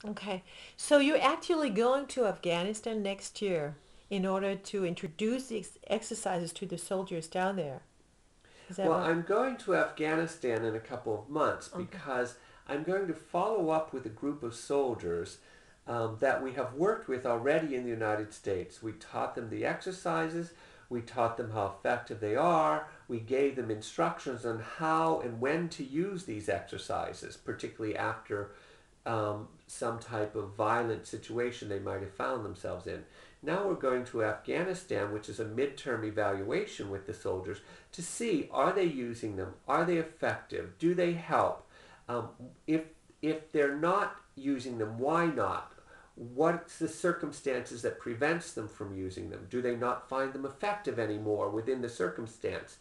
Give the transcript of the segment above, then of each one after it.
Okay. So you're actually going to Afghanistan next year in order to introduce the exercises to the soldiers down there. Is that Well, right? I'm going to Afghanistan in a couple of months Okay. because I'm going to follow up with a group of soldiers that we have worked with already in the United States. We taught them the exercises, we taught them how effective they are, we gave them instructions on how and when to use these exercises, particularly after some type of violent situation they might have found themselves in. Now we're going to Afghanistan, which is a midterm evaluation with the soldiers, to see are they using them, are they effective, do they help, um, if if they're not using them, why not? What's the circumstances that prevents them from using them? Do they not find them effective anymore within the circumstance?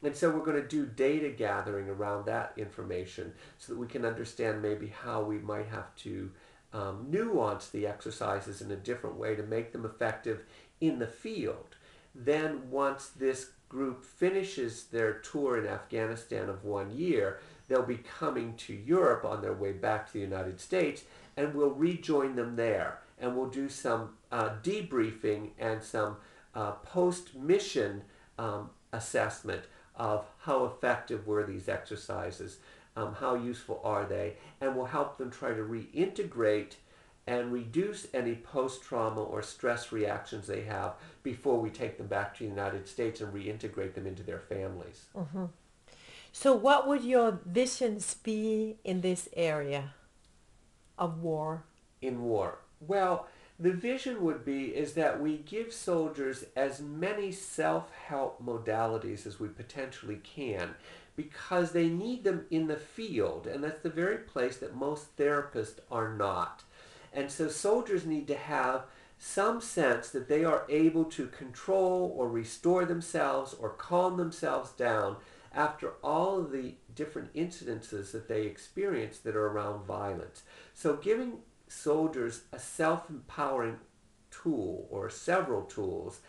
And so we're going to do data gathering around that information so that we can understand maybe how we might have to nuance the exercises in a different way to make them effective in the field. Then, once this group finishes their tour in Afghanistan of 1 year, they'll be coming to Europe on their way back to the United States, and we'll rejoin them there. And we'll do some debriefing and some post mission assessment of how effective were these exercises, how useful are they, and will help them try to reintegrate and reduce any post-trauma or stress reactions they have before we take them back to the United States and reintegrate them into their families. Hmm. So what would your visions be in this area of war? In war? Well, the vision would be is that we give soldiers as many self-help modalities as we potentially can because they need them in the field, and that's the very place that most therapists are not. And so soldiers need to have some sense that they are able to control or restore themselves or calm themselves down after all of the different incidences that they experience that are around violence. So giving soldiers a self-empowering tool or several tools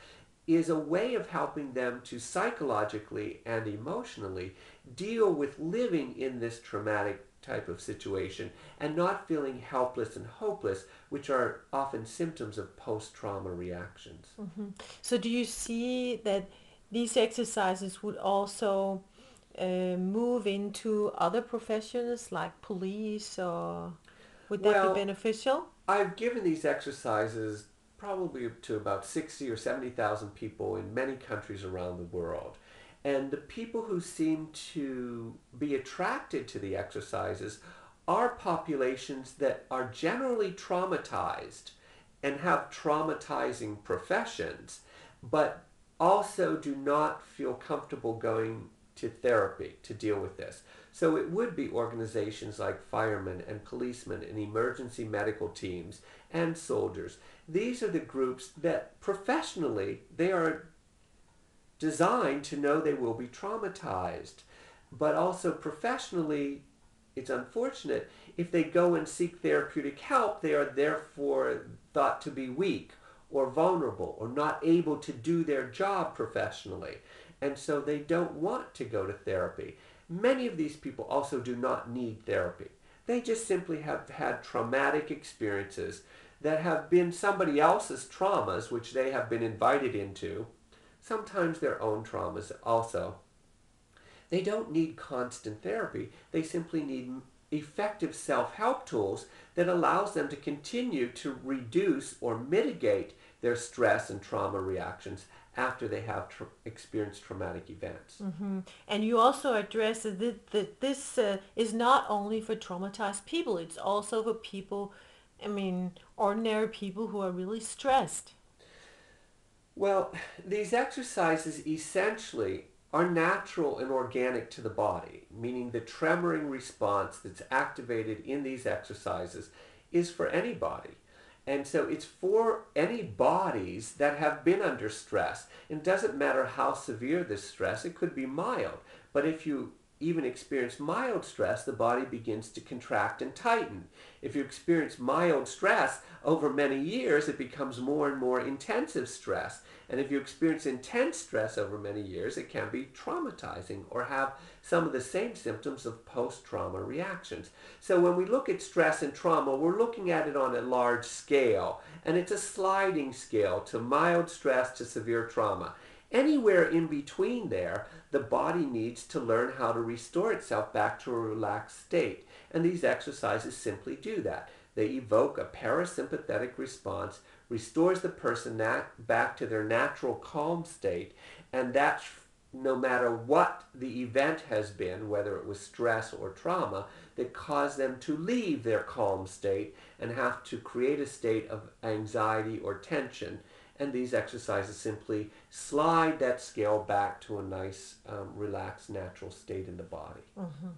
is a way of helping them to psychologically and emotionally deal with living in this traumatic type of situation and not feeling helpless and hopeless, which are often symptoms of post-trauma reactions. Hmm. So do you see that these exercises would also move into other professions like police, or would that be Well, beneficial? I've given these exercises probably to about 60 or 70,000 people in many countries around the world. And the people who seem to be attracted to the exercises are populations that are generally traumatized and have traumatizing professions, but also do not feel comfortable going to therapy to deal with this. So it would be organizations like firemen and policemen and emergency medical teams and soldiers. These are the groups that professionally they are designed to know they will be traumatized. But also professionally, it's unfortunate if they go and seek therapeutic help, they are therefore thought to be weak or vulnerable or not able to do their job professionally. And so they don't want to go to therapy. Many of these people also do not need therapy. They just simply have had traumatic experiences that have been somebody else's traumas, which they have been invited into, sometimes their own traumas also. They don't need constant therapy. They simply need effective self-help tools that allows them to continue to reduce or mitigate their stress and trauma reactions after they have experienced traumatic events. Hmm. And you also address that this is not only for traumatized people, it's also for people, I mean, ordinary people who are really stressed. Well, these exercises essentially are natural and organic to the body, meaning the tremoring response that's activated in these exercises is for anybody. And so it's for any bodies that have been under stress. It doesn't matter how severe this stress, it could be mild. But if you even experience mild stress, the body begins to contract and tighten. If you experience mild stress over many years, it becomes more and more intensive stress. And if you experience intense stress over many years, it can be traumatizing or have some of the same symptoms of post-trauma reactions. So when we look at stress and trauma, we're looking at it on a large scale. And it's a sliding scale to mild stress to severe trauma. Anywhere in between there, the body needs to learn how to restore itself back to a relaxed state. And these exercises simply do that. They evoke a parasympathetic response, restores the person back to their natural calm state, and that's no matter what the event has been, whether it was stress or trauma, that caused them to leave their calm state and have to create a state of anxiety or tension. And these exercises simply slide that scale back to a nice, relaxed, natural state in the body. Mm-hmm.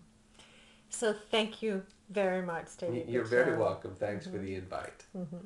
So thank you very much, David. You're very welcome. Thanks for the invite. Mm-hmm.